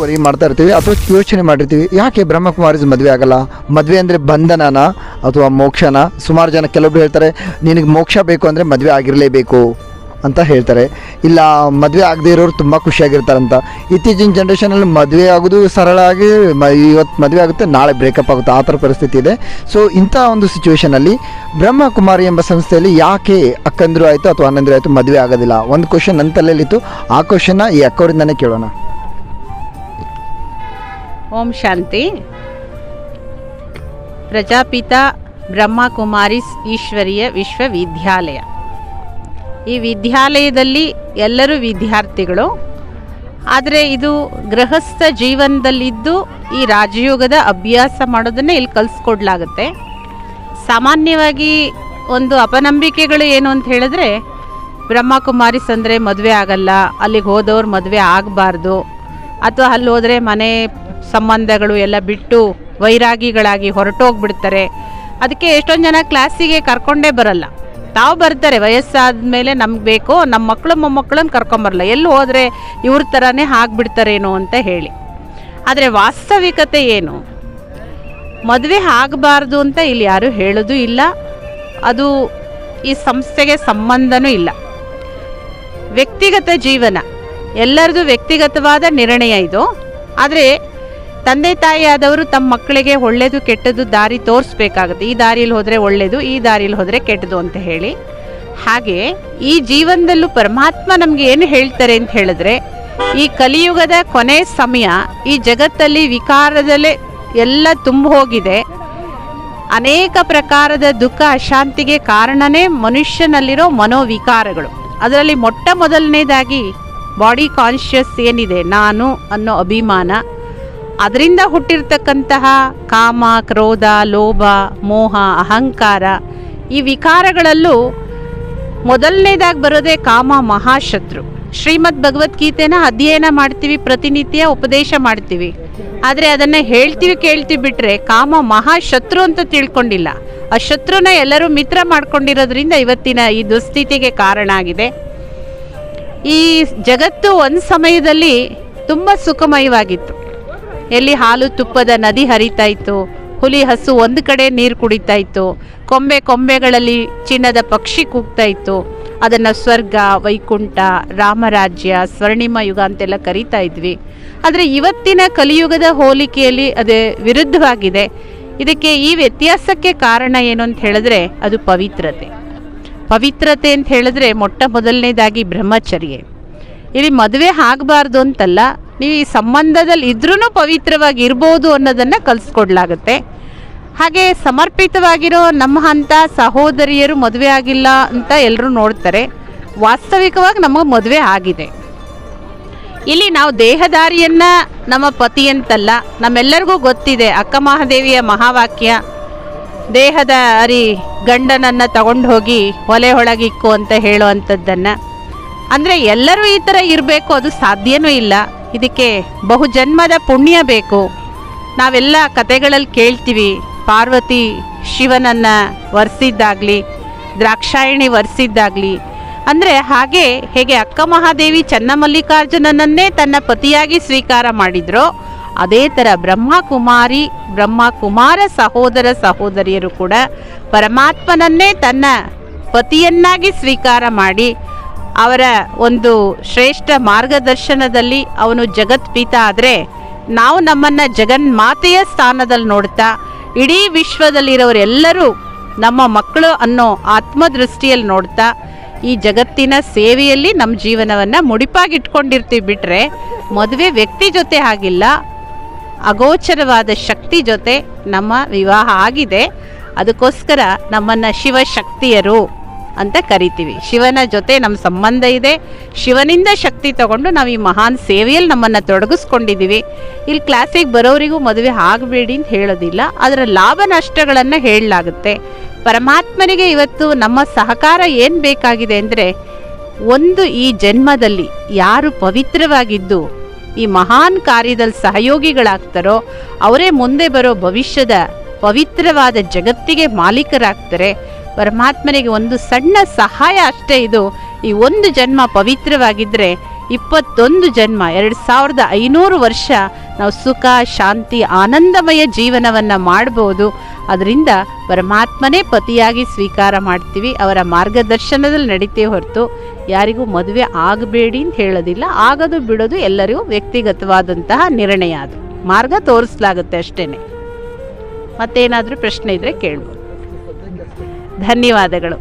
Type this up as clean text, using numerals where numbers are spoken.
Worry ಮಾಡ್ತಾ ಇರ್ತೀವಿ ಅಥವಾ ಯೋಚನೆ ಮಾಡಿರ್ತೀವಿ, ಯಾಕೆ ಬ್ರಹ್ಮಕುಮಾರೀಸ್ ಮದುವೆ ಆಗಲ್ಲ? ಮದುವೆ ಅಂದರೆ ಬಂಧನನ ಅಥವಾ ಮೋಕ್ಷನ? ಸುಮಾರು ಜನ ಕೆಲವೊಬ್ರು ಹೇಳ್ತಾರೆ, ನಿನಗೆ ಮೋಕ್ಷ ಬೇಕು ಅಂದರೆ ಮದುವೆ ಆಗಿರಲೇಬೇಕು ಅಂತ ಹೇಳ್ತಾರೆ. ಇಲ್ಲ, ಮದುವೆ ಆಗದೇ ಇರೋರು ತುಂಬ ಖುಷಿಯಾಗಿರ್ತಾರಂತ. ಇತ್ತೀಚಿನ ಜನ್ರೇಷನಲ್ಲಿ ಮದುವೆ ಆಗೋದು ಸರಳ ಆಗಿ ಇವತ್ತು ಮದುವೆ ಆಗುತ್ತೆ, ನಾಳೆ ಬ್ರೇಕಪ್ ಆಗುತ್ತೆ, ಆ ಥರ ಪರಿಸ್ಥಿತಿ ಇದೆ. ಸೊ ಇಂಥ ಒಂದು ಸಿಚುವೇಷನಲ್ಲಿ ಬ್ರಹ್ಮಕುಮಾರಿ ಎಂಬ ಸಂಸ್ಥೆಯಲ್ಲಿ ಯಾಕೆ ಅಕ್ಕಂದರು ಆಯಿತು ಅಥವಾ ಅಣ್ಣಂದರು ಆಯಿತು ಮದುವೆ ಆಗೋದಿಲ್ಲ? ಒಂದು ಕ್ವಶನ್ ನನ್ನ ತಲೆಯಲ್ಲಿತ್ತು, ಆ ಕ್ವಶನ್ನ ಈ ಅಕ್ಕವರಿಂದನೇ ಕೇಳೋಣ. ಓಂ ಶಾಂತಿ. ಪ್ರಜಾಪಿತ ಬ್ರಹ್ಮಕುಮಾರೀಸ್ ಈಶ್ವರೀಯ ವಿಶ್ವವಿದ್ಯಾಲಯ. ಈ ವಿದ್ಯಾಲಯದಲ್ಲಿ ಎಲ್ಲರೂ ವಿದ್ಯಾರ್ಥಿಗಳು. ಆದರೆ ಇದು ಗೃಹಸ್ಥ ಜೀವನದಲ್ಲಿದ್ದು ಈ ರಾಜಯೋಗದ ಅಭ್ಯಾಸ ಮಾಡೋದನ್ನೇ ಇಲ್ಲಿ ಕಲಿಸ್ಕೊಡ್ಲಾಗುತ್ತೆ. ಸಾಮಾನ್ಯವಾಗಿ ಒಂದು ಅಪನಂಬಿಕೆಗಳು ಏನು ಅಂತ ಹೇಳಿದ್ರೆ, ಬ್ರಹ್ಮಕುಮಾರೀಸ್ ಅಂದರೆ ಮದುವೆ ಆಗಲ್ಲ, ಅಲ್ಲಿಗೆ ಹೋದವ್ರು ಮದುವೆ ಆಗಬಾರ್ದು, ಅಥವಾ ಅಲ್ಲಿ ಹೋದರೆ ಮನೆ ಸಂಬಂಧಗಳು ಎಲ್ಲ ಬಿಟ್ಟು ವೈರಾಗಿಗಳಾಗಿ ಹೊರಟೋಗ್ಬಿಡ್ತಾರೆ. ಅದಕ್ಕೆ ಎಷ್ಟೊಂದು ಜನ ಕ್ಲಾಸಿಗೆ ಕರ್ಕೊಂಡೇ ಬರಲ್ಲ. ತಾವು ಬರ್ತಾರೆ, ವಯಸ್ಸಾದ ಮೇಲೆ ನಮ್ಗೆ ಬೇಕು, ನಮ್ಮ ಮಕ್ಕಳು ಮೊಮ್ಮಕ್ಕಳನ್ನ ಕರ್ಕೊಂಬರಲ್ಲ, ಎಲ್ಲಿ ಹೋದರೆ ಇವ್ರ ಥರನೇ ಆಗಿಬಿಡ್ತಾರೇನೋ ಅಂತ ಹೇಳಿ. ಆದರೆ ವಾಸ್ತವಿಕತೆ ಏನು? ಮದುವೆ ಆಗಬಾರ್ದು ಅಂತ ಇಲ್ಲಿ ಯಾರೂ ಹೇಳೋದು ಇಲ್ಲ. ಅದು ಈ ಸಂಸ್ಥೆಗೆ ಸಂಬಂಧನೂ ಇಲ್ಲ. ವ್ಯಕ್ತಿಗತ ಜೀವನ, ಎಲ್ಲರದು ವ್ಯಕ್ತಿಗತವಾದ ನಿರ್ಣಯ ಇದು. ಆದರೆ ತಂದೆ ತಾಯಿ ಆದವರು ತಮ್ಮ ಮಕ್ಕಳಿಗೆ ಒಳ್ಳೆಯದು ಕೆಟ್ಟದ್ದು ದಾರಿ ತೋರಿಸ್ಬೇಕಾಗುತ್ತೆ. ಈ ದಾರಿಯಲ್ಲಿ ಹೋದರೆ ಒಳ್ಳೆಯದು, ಈ ದಾರಿಯಲ್ಲಿ ಹೋದರೆ ಕೆಟ್ಟದು ಅಂತ ಹೇಳಿ. ಹಾಗೆ ಈ ಜೀವನದಲ್ಲೂ ಪರಮಾತ್ಮ ನಮಗೆ ಏನು ಹೇಳ್ತಾರೆ ಅಂತ ಹೇಳಿದ್ರೆ, ಈ ಕಲಿಯುಗದ ಕೊನೆ ಸಮಯ, ಈ ಜಗತ್ತಲ್ಲಿ ವಿಕಾರದಲ್ಲೇ ಎಲ್ಲ ತುಂಬ ಹೋಗಿದೆ. ಅನೇಕ ಪ್ರಕಾರದ ದುಃಖ ಅಶಾಂತಿಗೆ ಕಾರಣನೇ ಮನುಷ್ಯನಲ್ಲಿರೋ ಮನೋವಿಕಾರಗಳು. ಅದರಲ್ಲಿ ಮೊಟ್ಟ ಮೊದಲನೇದಾಗಿ ಬಾಡಿ ಕಾನ್ಷಿಯಸ್ ಏನಿದೆ, ನಾನು ಅನ್ನೋ ಅಭಿಮಾನ, ಅದರಿಂದ ಹುಟ್ಟಿರ್ತಕ್ಕಂತಹ ಕಾಮ, ಕ್ರೋಧ, ಲೋಭ, ಮೋಹ, ಅಹಂಕಾರ, ಈ ವಿಕಾರಗಳಲ್ಲೂ ಮೊದಲನೇದಾಗಿ ಬರೋದೇ ಕಾಮ ಮಹಾಶತ್ರು. ಶ್ರೀಮದ್ ಭಗವದ್ಗೀತೆನ ಅಧ್ಯಯನ ಮಾಡ್ತೀವಿ, ಪ್ರತಿನಿತ್ಯ ಉಪದೇಶ ಮಾಡ್ತೀವಿ, ಆದರೆ ಅದನ್ನು ಹೇಳ್ತೀವಿ ಕೇಳ್ತೀವಿ ಬಿಟ್ಟರೆ ಕಾಮ ಮಹಾಶತ್ರು ಅಂತ ತಿಳ್ಕೊಂಡಿಲ್ಲ. ಆ ಶತ್ರುನ ಎಲ್ಲರೂ ಮಿತ್ರ ಮಾಡ್ಕೊಂಡಿರೋದ್ರಿಂದ ಇವತ್ತಿನ ಈ ದುಸ್ಥಿತಿಗೆ ಕಾರಣ ಆಗಿದೆ. ಈ ಜಗತ್ತು ಒಂದು ಸಮಯದಲ್ಲಿ ತುಂಬ ಸುಖಮಯವಾಗಿತ್ತು. ಎಲ್ಲಿ ಹಾಲು ತುಪ್ಪದ ನದಿ ಹರಿತಾ ಇತ್ತು, ಹುಲಿ ಹಸು ಒಂದು ಕಡೆ ನೀರು ಕುಡಿತಾ ಇತ್ತು, ಕೊಂಬೆಗಳಲ್ಲಿ ಚಿನ್ನದ ಪಕ್ಷಿ ಕೂಗ್ತಾ ಇತ್ತು. ಅದನ್ನು ಸ್ವರ್ಗ, ವೈಕುಂಠ, ರಾಮರಾಜ್ಯ, ಸ್ವರ್ಣಿಮ ಯುಗ ಅಂತೆಲ್ಲ ಕರೀತಾ ಇದ್ವಿ. ಆದರೆ ಇವತ್ತಿನ ಕಲಿಯುಗದ ಹೋಲಿಕೆಯಲ್ಲಿ ಅದೇ ವಿರುದ್ಧವಾಗಿದೆ. ಇದಕ್ಕೆ ಈ ವ್ಯತ್ಯಾಸಕ್ಕೆ ಕಾರಣ ಏನು ಅಂತ ಹೇಳಿದ್ರೆ, ಅದು ಪವಿತ್ರತೆ. ಪವಿತ್ರತೆ ಅಂತ ಹೇಳಿದ್ರೆ ಮೊಟ್ಟ ಮೊದಲನೇದಾಗಿ ಬ್ರಹ್ಮಚರ್ಯ. ಇಲ್ಲಿ ಮದುವೆ ಆಗಬಾರ್ದು ಅಂತಲ್ಲ, ನೀವು ಈ ಸಂಬಂಧದಲ್ಲಿ ಇದ್ರೂ ಪವಿತ್ರವಾಗಿ ಇರ್ಬೋದು ಅನ್ನೋದನ್ನು ಕಲಿಸ್ಕೊಡ್ಲಾಗುತ್ತೆ. ಹಾಗೆ ಸಮರ್ಪಿತವಾಗಿರೋ ನಮ್ಮ ಅಂಥ ಸಹೋದರಿಯರು ಮದುವೆ ಆಗಿಲ್ಲ ಅಂತ ಎಲ್ಲರೂ ನೋಡ್ತಾರೆ. ವಾಸ್ತವಿಕವಾಗಿ ನಮಗೆ ಮದುವೆ ಆಗಿದೆ. ಇಲ್ಲಿ ನಾವು ದೇಹದಾರಿಯನ್ನು ನಮ್ಮ ಪತಿ ಅಂತಲ್ಲ, ನಮ್ಮೆಲ್ಲರಿಗೂ ಗೊತ್ತಿದೆ ಅಕ್ಕ ಮಹಾದೇವಿಯ ಮಹಾವಾಕ್ಯ, ದೇಹದ ಅರಿ ಗಂಡನನ್ನು ತಗೊಂಡು ಹೋಗಿ ಒಲೆ ಒಳಗಿಕ್ಕು ಅಂತ ಹೇಳೋ ಅಂಥದ್ದನ್ನು. ಅಂದರೆ ಎಲ್ಲರೂ ಈ ಥರ ಇರಬೇಕು, ಅದು ಸಾಧ್ಯವೂ ಇಲ್ಲ. ಇದಕ್ಕೆ ಬಹುಜನ್ಮದ ಪುಣ್ಯ ಬೇಕು. ನಾವೆಲ್ಲ ಕತೆಗಳಲ್ಲಿ ಕೇಳ್ತೀವಿ, ಪಾರ್ವತಿ ಶಿವನನ್ನು ವರಿಸಿದ್ದಾಗಲಿ, ದ್ರಾಕ್ಷಾಯಣಿ ವರಿಸಿದ್ದಾಗಲಿ. ಅಂದರೆ ಹೇಗೆ ಅಕ್ಕ ಮಹಾದೇವಿ ಚನ್ನಮಲ್ಲಿಕಾರ್ಜುನನನ್ನೇ ತನ್ನ ಪತಿಯಾಗಿ ಸ್ವೀಕಾರ ಮಾಡಿದ್ರೋ, ಅದೇ ಥರ ಬ್ರಹ್ಮಕುಮಾರ ಸಹೋದರ ಸಹೋದರಿಯರು ಕೂಡ ಪರಮಾತ್ಮನನ್ನೇ ತನ್ನ ಪತಿಯನ್ನಾಗಿ ಸ್ವೀಕಾರ ಮಾಡಿ, ಅವರ ಒಂದು ಶ್ರೇಷ್ಠ ಮಾರ್ಗದರ್ಶನದಲ್ಲಿ ಅವನು ಜಗತ್ಪಿತ ಆದರೆ, ನಾವು ನಮ್ಮನ್ನು ಜಗನ್ಮಾತೆಯ ಸ್ಥಾನದಲ್ಲಿ ನೋಡ್ತಾ ಇಡೀ ವಿಶ್ವದಲ್ಲಿರೋರೆಲ್ಲರೂ ನಮ್ಮ ಮಕ್ಕಳು ಅನ್ನೋ ಆತ್ಮದೃಷ್ಟಿಯಲ್ಲಿ ನೋಡ್ತಾ ಈ ಜಗತ್ತಿನ ಸೇವೆಯಲ್ಲಿ ನಮ್ಮ ಜೀವನವನ್ನು ಮುಡಿಪಾಗಿಟ್ಕೊಂಡಿರ್ತೀವಿ. ಬಿಟ್ಟರೆ ಮದುವೆ ವ್ಯಕ್ತಿ ಜೊತೆ ಆಗಿಲ್ಲ, ಅಗೋಚರವಾದ ಶಕ್ತಿ ಜೊತೆ ನಮ್ಮ ವಿವಾಹ ಆಗಿದೆ. ಅದಕ್ಕೋಸ್ಕರ ನಮ್ಮನ್ನು ಶಿವಶಕ್ತಿಯರು ಅಂತ ಕರಿತೀವಿ. ಶಿವನ ಜೊತೆ ನಮ್ಮ ಸಂಬಂಧ ಇದೆ. ಶಿವನಿಂದ ಶಕ್ತಿ ತಗೊಂಡು ನಾವು ಈ ಮಹಾನ್ ಸೇವೆಯಲ್ಲಿ ನಮ್ಮನ್ನು ತೊಡಗಿಸ್ಕೊಂಡಿದ್ದೀವಿ. ಇಲ್ಲಿ ಕ್ಲಾಸಿಗೆ ಬರೋರಿಗೂ ಮದುವೆ ಆಗಬೇಡಿ ಅಂತ ಹೇಳೋದಿಲ್ಲ, ಅದರ ಲಾಭ ನಷ್ಟಗಳನ್ನು ಹೇಳಲಾಗುತ್ತೆ. ಪರಮಾತ್ಮನಿಗೆ ಇವತ್ತು ನಮ್ಮ ಸಹಕಾರ ಏನು ಬೇಕಾಗಿದೆ ಅಂದರೆ, ಒಂದು ಈ ಜನ್ಮದಲ್ಲಿ ಯಾರು ಪವಿತ್ರವಾಗಿದ್ದು ಈ ಮಹಾನ್ ಕಾರ್ಯದಲ್ಲಿ ಸಹಯೋಗಿಗಳಾಗ್ತಾರೋ ಅವರೇ ಮುಂದೆ ಬರೋ ಭವಿಷ್ಯದ ಪವಿತ್ರವಾದ ಜಗತ್ತಿಗೆ ಮಾಲೀಕರಾಗ್ತಾರೆ. ಪರಮಾತ್ಮನಿಗೆ ಒಂದು ಸಣ್ಣ ಸಹಾಯ ಅಷ್ಟೇ ಇದು. ಈ ಒಂದು ಜನ್ಮ ಪವಿತ್ರವಾಗಿದ್ದರೆ 21 ಜನ್ಮ 2500 ವರ್ಷ ನಾವು ಸುಖ ಶಾಂತಿ ಆನಂದಮಯ ಜೀವನವನ್ನು ಮಾಡ್ಬೋದು. ಅದರಿಂದ ಪರಮಾತ್ಮನೇ ಪತಿಯಾಗಿ ಸ್ವೀಕಾರ ಮಾಡ್ತೀವಿ, ಅವರ ಮಾರ್ಗದರ್ಶನದಲ್ಲಿ ನಡೀತೇವೆ ಹೊರತು ಯಾರಿಗೂ ಮದುವೆ ಆಗಬೇಡಿ ಅಂತ ಹೇಳೋದಿಲ್ಲ. ಆಗೋದು ಬಿಡೋದು ಎಲ್ಲರಿಗೂ ವ್ಯಕ್ತಿಗತವಾದಂತಹ ನಿರ್ಣಯ, ಅದು ಮಾರ್ಗ ತೋರಿಸಲಾಗುತ್ತೆ ಅಷ್ಟೇ. ಮತ್ತೇನಾದರೂ ಪ್ರಶ್ನೆ ಇದ್ದರೆ ಕೇಳ್ಬೋದು. ಧನ್ಯವಾದಗಳು.